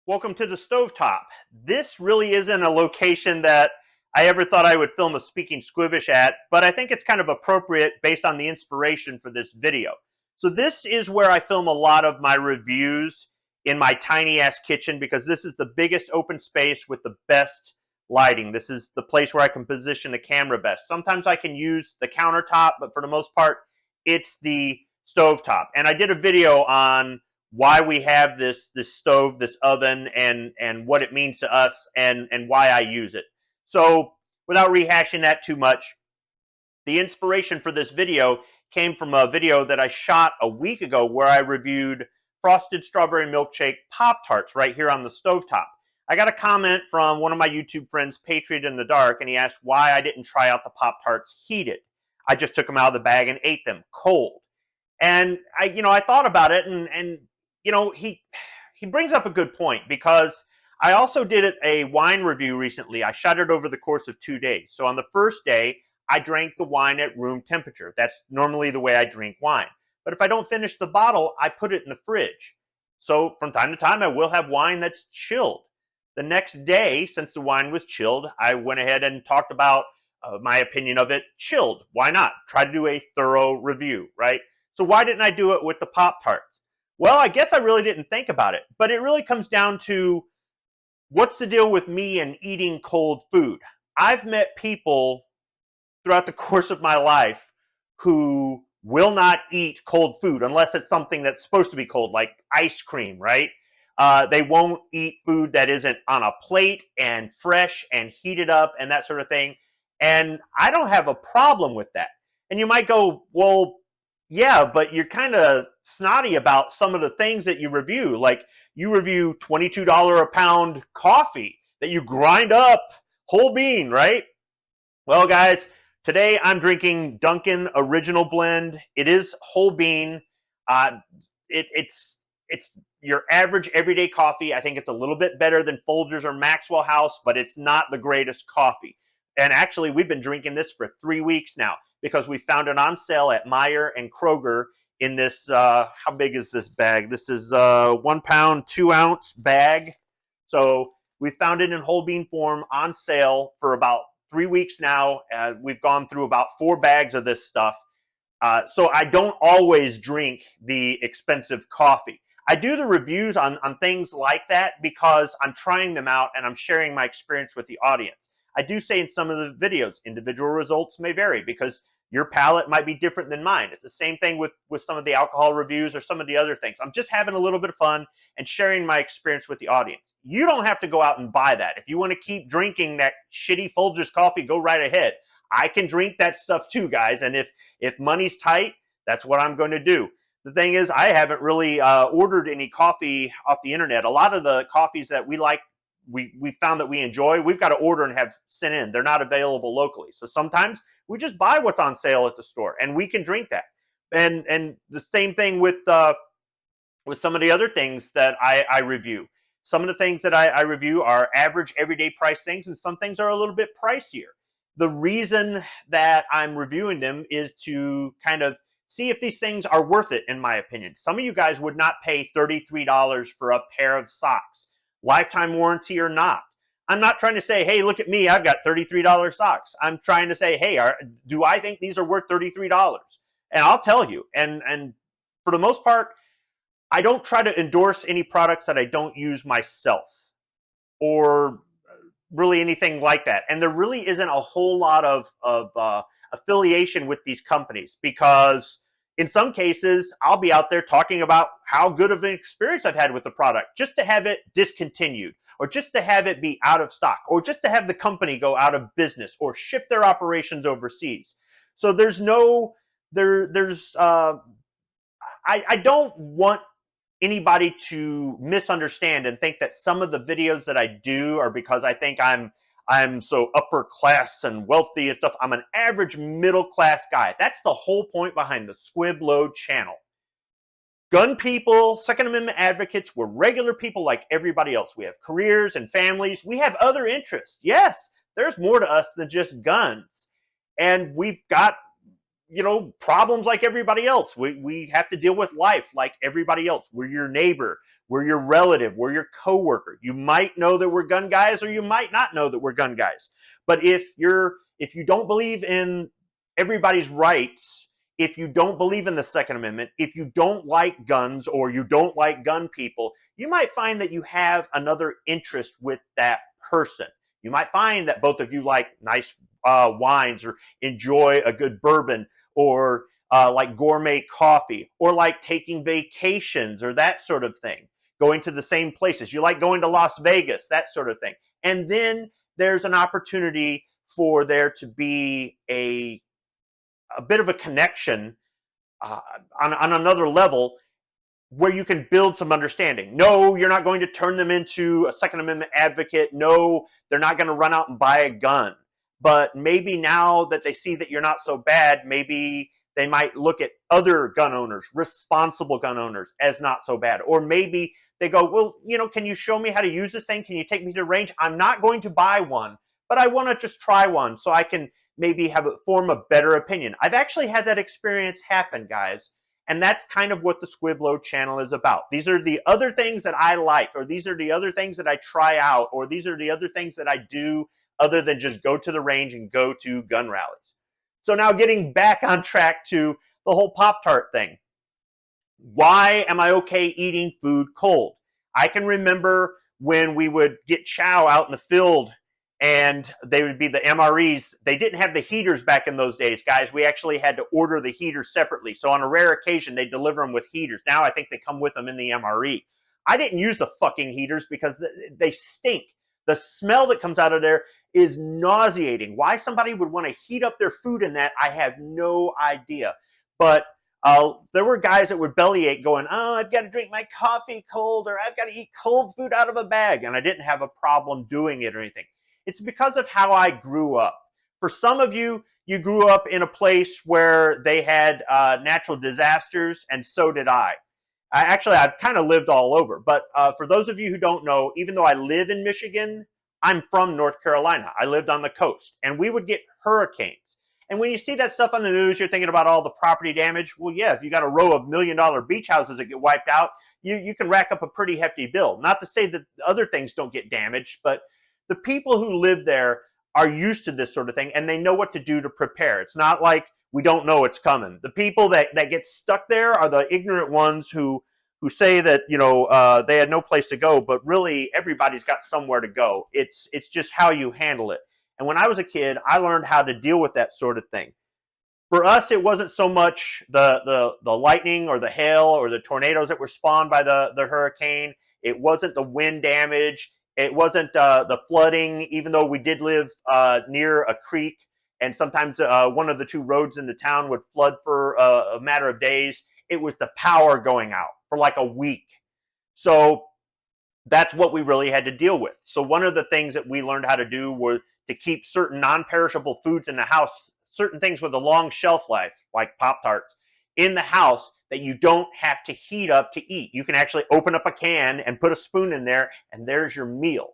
Welcome to the stovetop. This really isn't a location that I ever thought I would film a speaking Squibbish at, but I think it's kind of appropriate based on the inspiration for this video. So this is where I film a lot of my reviews in my tiny ass kitchen because this is the biggest open space with the best lighting. This is the place where I can position the camera best. Sometimes I can use the countertop, but for the most part, it's the stovetop. And I did a video on why we have this stove, this oven, and what it means to us, and why I use it. So without rehashing that too much, the inspiration for this video came from a video that I shot a week ago where I reviewed frosted strawberry milkshake Pop-Tarts right here on the stovetop. I got a comment from one of my YouTube friends, Patriot in the Dark, and he asked why I didn't try out the Pop-Tarts heated. I just took them out of the bag and ate them cold. And I thought about it, and he brings up a good point because I also did a wine review recently. I shot it over the course of 2 days. So on the first day, I drank the wine at room temperature. That's normally the way I drink wine. But if I don't finish the bottle, I put it in the fridge. So from time to time, I will have wine that's chilled. The next day, since the wine was chilled, I went ahead and talked about my opinion of it chilled. Why not? Try to do a thorough review, right? So why didn't I do it with the Pop-Tarts? Well, I guess I really didn't think about it, but it really comes down to what's the deal with me and eating cold food. I've met people throughout the course of my life who will not eat cold food unless it's something that's supposed to be cold, like ice cream, right? They won't eat food that isn't on a plate and fresh and heated up and that sort of thing. And I don't have a problem with that. And you might go, well, yeah, but you're kind of snotty about some of the things that you review. Like you review $22 a pound coffee that you grind up whole bean, right? Well, guys, today I'm drinking Dunkin' Original Blend. It is whole bean. It's your average everyday coffee. I think it's a little bit better than Folgers or Maxwell House, but it's not the greatest coffee. And actually, we've been drinking this for 3 weeks now because we found it on sale at Meijer and Kroger in this, how big is this bag? This is a 1 pound, 2 ounce bag. So we found it in whole bean form on sale for about 3 weeks now. We've gone through about 4 bags of this stuff. So I don't always drink the expensive coffee. I do the reviews on things like that because I'm trying them out and I'm sharing my experience with the audience. I do say in some of the videos, individual results may vary because your palate might be different than mine. It's the same thing with some of the alcohol reviews or some of the other things. I'm just having a little bit of fun and sharing my experience with the audience. You don't have to go out and buy that. If you want to keep drinking that shitty Folgers coffee, go right ahead. I can drink that stuff too, guys. And if money's tight, that's what I'm going to do. The thing is, I haven't really ordered any coffee off the internet. A lot of the coffees that we like, we found that we enjoy, we've got to order and have sent in. They're not available locally. So sometimes we just buy what's on sale at the store and we can drink that. And the same thing with some of the other things that I review. Some of the things that I review are average everyday price things, and some things are a little bit pricier. The reason that I'm reviewing them is to kind of see if these things are worth it, in my opinion. Some of you guys would not pay $33 for a pair of socks, lifetime warranty or not. I'm not trying to say, hey, look at me, I've got $33 socks. I'm trying to say, hey, do I think these are worth $33? And I'll tell you, and for the most part, I don't try to endorse any products that I don't use myself or really anything like that. And there really isn't a whole lot of affiliation with these companies because in some cases, I'll be out there talking about how good of an experience I've had with the product just to have it discontinued or just to have it be out of stock or just to have the company go out of business or ship their operations overseas. So I don't want anybody to misunderstand and think that some of the videos that I do are because I think I'm so upper class and wealthy and stuff. I'm an average middle class guy. That's the whole point behind the Squib Load channel. Gun people, Second Amendment advocates, we're regular people like everybody else. We have careers and families. We have other interests. Yes, there's more to us than just guns. And we've got problems like everybody else. We have to deal with life like everybody else. We're your neighbor. We're your relative. We're your coworker. You might know that we're gun guys, or you might not know that we're gun guys. But if you don't believe in everybody's rights, if you don't believe in the Second Amendment, if you don't like guns or you don't like gun people, you might find that you have another interest with that person. You might find that both of you like nice wines, or enjoy a good bourbon, or like gourmet coffee, or like taking vacations, or that sort of thing. Going to the same places. You like going to Las Vegas, that sort of thing. And then there's an opportunity for there to be a bit of a connection on another level, where you can build some understanding. No, you're not going to turn them into a Second Amendment advocate. No, they're not going to run out and buy a gun. But maybe now that they see that you're not so bad, maybe they might look at other gun owners, responsible gun owners, as not so bad. Or maybe they go, well, can you show me how to use this thing? Can you take me to the range? I'm not going to buy one, but I want to just try one so I can maybe form a better opinion. I've actually had that experience happen, guys. And that's kind of what the Squibload channel is about. These are the other things that I like, or these are the other things that I try out, or these are the other things that I do other than just go to the range and go to gun rallies. So now getting back on track to the whole Pop-Tart thing. Why am I okay eating food cold? I can remember when we would get chow out in the field, and they would be the MREs. They didn't have the heaters back in those days, guys. We actually had to order the heaters separately. So on a rare occasion, they deliver them with heaters. Now I think they come with them in the MRE. I didn't use the fucking heaters because they stink. The smell that comes out of there is nauseating. Why somebody would want to heat up their food in that, I have no idea. But there were guys that would bellyache going, oh, I've got to drink my coffee cold, or I've got to eat cold food out of a bag. And I didn't have a problem doing it or anything. It's because of how I grew up. For some of you, you grew up in a place where they had natural disasters, and so did I. I've kind of lived all over. But for those of you who don't know, even though I live in Michigan, I'm from North Carolina. I lived on the coast, and we would get hurricanes. And when you see that stuff on the news, you're thinking about all the property damage. Well, yeah, if you got a row of $1 million beach houses that get wiped out, you can rack up a pretty hefty bill. Not to say that other things don't get damaged, but the people who live there are used to this sort of thing, and they know what to do to prepare. It's not like we don't know it's coming. The people that get stuck there are the ignorant ones who say that they had no place to go, but really everybody's got somewhere to go. It's just how you handle it. And when I was a kid, I learned how to deal with that sort of thing. For us, it wasn't so much the lightning or the hail or the tornadoes that were spawned by the hurricane. It wasn't the wind damage. It wasn't the flooding, even though we did live near a creek, and sometimes one of the two roads in the town would flood for a matter of days. It was the power going out for like a week. So that's what we really had to deal with. So one of the things that we learned how to do was to keep certain non-perishable foods in the house, certain things with a long shelf life, like Pop-Tarts, in the house that you don't have to heat up to eat. You can actually open up a can and put a spoon in there, and there's your meal.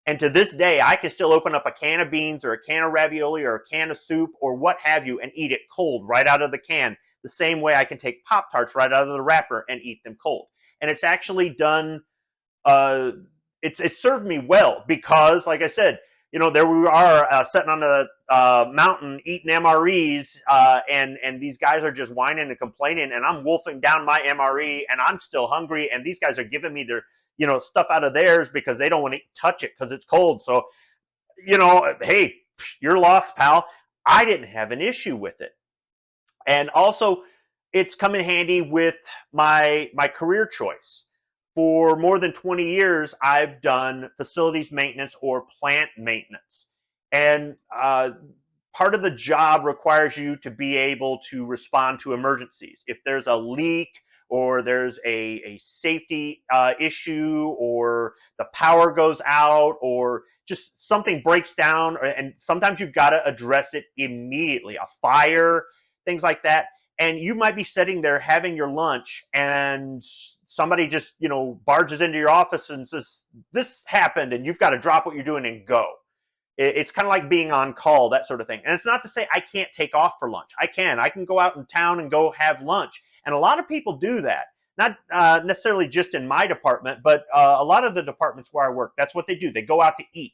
And to this day, I can still open up a can of beans or a can of ravioli or a can of soup or what have you and eat it cold right out of the can, the same way I can take Pop-Tarts right out of the wrapper and eat them cold. And it's actually done, it's served me well because, like I said, there we are sitting on the mountain eating MREs, and these guys are just whining and complaining, and I'm wolfing down my MRE, and I'm still hungry, and these guys are giving me their, stuff out of theirs because they don't want to touch it because it's cold. So, hey, you're lost, pal. I didn't have an issue with it. And also, it's come in handy with my career choice. For more than 20 years, I've done facilities maintenance or plant maintenance. And part of the job requires you to be able to respond to emergencies. If there's a leak or there's a safety issue or the power goes out or just something breaks down, and sometimes you've got to address it immediately, a fire, things like that. And you might be sitting there having your lunch and somebody just, barges into your office and says, this happened, and you've got to drop what you're doing and go. It's kind of like being on call, that sort of thing. And it's not to say I can't take off for lunch. I can go out in town and go have lunch. And a lot of people do that. not necessarily just in my department, but a lot of the departments where I work, that's what they do. They go out to eat.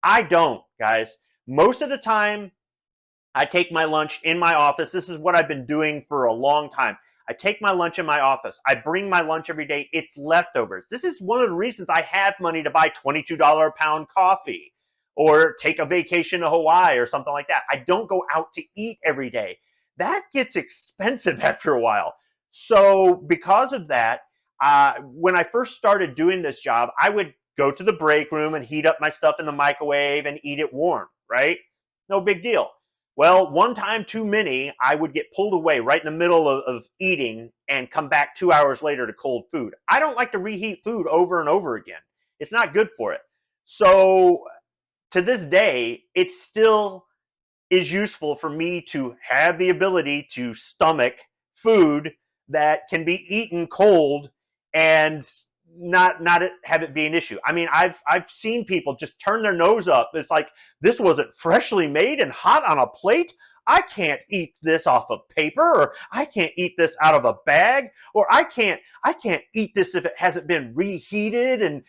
I don't, guys. Most of the time, I take my lunch in my office. This is what I've been doing for a long time. I take my lunch in my office. I bring my lunch every day. It's leftovers. This is one of the reasons I have money to buy $22 a pound coffee or take a vacation to Hawaii or something like that. I don't go out to eat every day. That gets expensive after a while. So because of that, when I first started doing this job, I would go to the break room and heat up my stuff in the microwave and eat it warm, right? No big deal. Well, one time too many, I would get pulled away right in the middle of eating and come back 2 hours later to cold food. I don't like to reheat food over and over again. It's not good for it. So to this day, it still is useful for me to have the ability to stomach food that can be eaten cold and not have it be an issue. I mean, I've seen people just turn their nose up. It's like, this wasn't freshly made and hot on a plate. I can't eat this off of paper, or I can't eat this out of a bag, or I can't eat this if it hasn't been reheated. And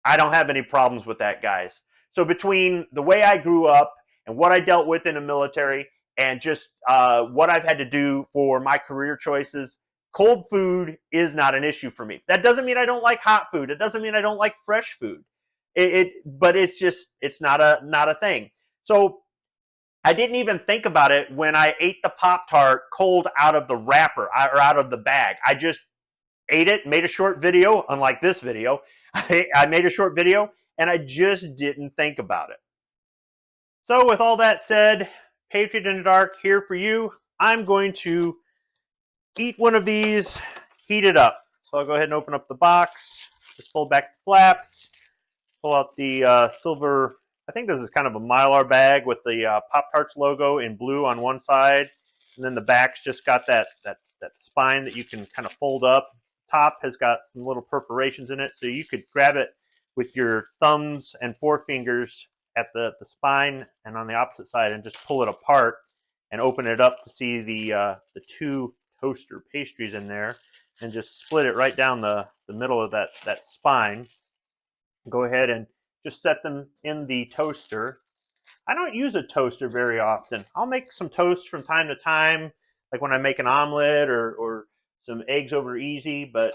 I don't have any problems with that, guys. So between the way I grew up and what I dealt with in the military and just what I've had to do for my career choices, cold food is not an issue for me. That doesn't mean I don't like hot food. It doesn't mean I don't like fresh food. But it's not a thing. So I didn't even think about it when I ate the Pop-Tart cold out of the wrapper or out of the bag. I just ate it, made a short video, unlike this video. I made a short video and I just didn't think about it. So with all that said, Patriot in the Dark here for you. I'm going to eat one of these, heat it up. So I'll go ahead and open up the box, just fold back the flaps, pull out the silver, I think this is kind of a Mylar bag with the Pop-Tarts logo in blue on one side, and then the back's just got that spine that you can kind of fold up. Top has got some little perforations in it, so you could grab it with your thumbs and forefingers at the spine and on the opposite side and just pull it apart and open it up to see the two toaster pastries in there, and just split it right down the middle of that spine. Go ahead and just set them in the toaster. I don't use a toaster very often. I'll make some toast from time to time, like when I make an omelet or some eggs over easy, but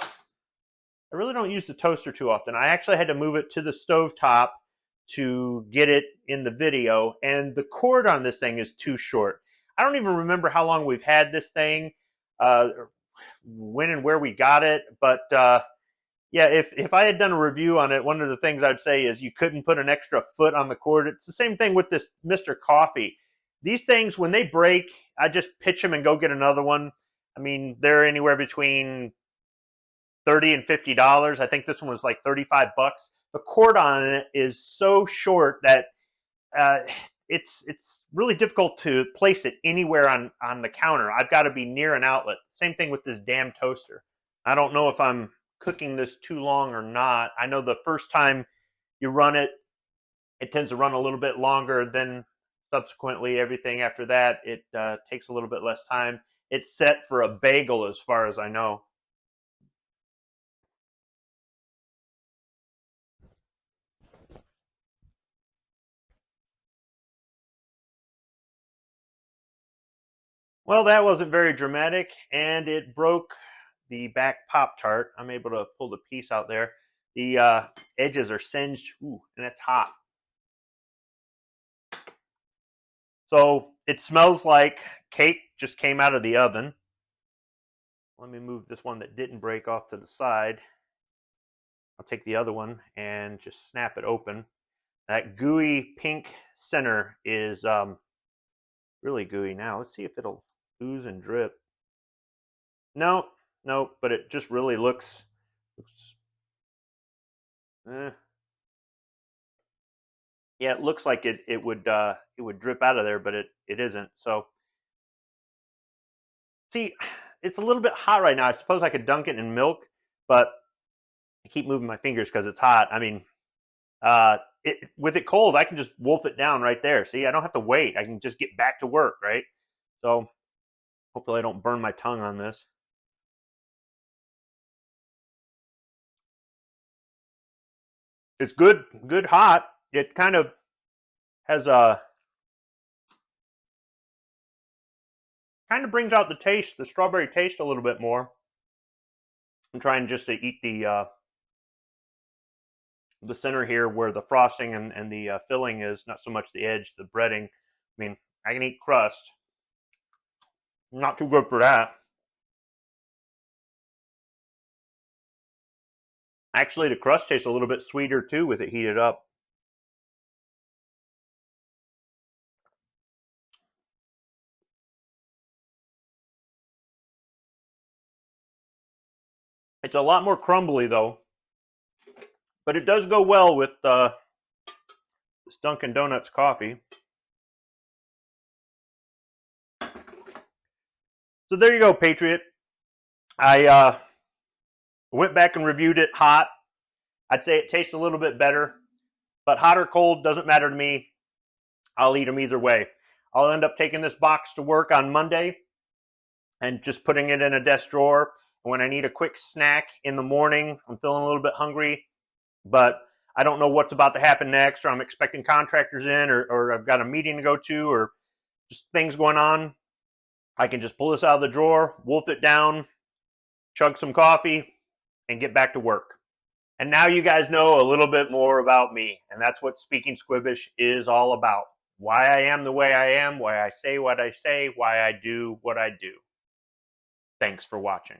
I really don't use the toaster too often. I actually had to move it to the stovetop to get it in the video, and the cord on this thing is too short. I don't even remember how long we've had this thing, when and where we got it, but yeah, if I had done a review on it, one of the things I'd say is you couldn't put an extra foot on the cord. It's the same thing with this Mr. Coffee. These things, when they break, I just pitch them and go get another one. I mean, they're anywhere between $30 and $50. I think this one was like $35. The cord on it is so short that it's really difficult to place it anywhere on the counter. I've got to be near an outlet. Same thing with this damn toaster. I don't know if I'm cooking this too long or not. I know the first time you run it, it tends to run a little bit longer. Then subsequently, everything after that, it takes a little bit less time. It's set for a bagel as far as I know. Well, that wasn't very dramatic, and it broke the back Pop-Tart. I'm able to pull the piece out there. The edges are singed, ooh, and it's hot. So it smells like cake just came out of the oven. Let me move this one that didn't break off to the side. I'll take the other one and just snap it open. That gooey pink center is really gooey now. Let's see if it'll ooze and drip. No, no, but it just really looks yeah, it looks like it would drip out of there, but it isn't. So see, it's a little bit hot right now. I suppose I could dunk it in milk, but I keep moving my fingers because it's hot. I mean, with it cold, I can just wolf it down right there. See, I don't have to wait. I can just get back to work, right? So hopefully I don't burn my tongue on this. It's good hot. It kind of has a kind of brings out the taste, the strawberry taste a little bit more. I'm trying just to eat the center here where the frosting and the filling is, not so much the edge, the breading. I mean, I can eat crust. Not too good for that. Actually, the crust tastes a little bit sweeter too with it heated up. It's a lot more crumbly though, but it does go well with this Dunkin' Donuts coffee. So there you go, Patriot. I went back and reviewed it hot. I'd say it tastes a little bit better, but hot or cold doesn't matter to me. I'll eat them either way. I'll end up taking this box to work on Monday and just putting it in a desk drawer. When I need a quick snack in the morning, I'm feeling a little bit hungry, but I don't know what's about to happen next, or I'm expecting contractors in, or I've got a meeting to go to, or just things going on. I can just pull this out of the drawer, wolf it down, chug some coffee, and get back to work. And now you guys know a little bit more about me, and that's what Speaking Squibbish is all about. Why I am the way I am, why I say what I say, why I do what I do. Thanks for watching.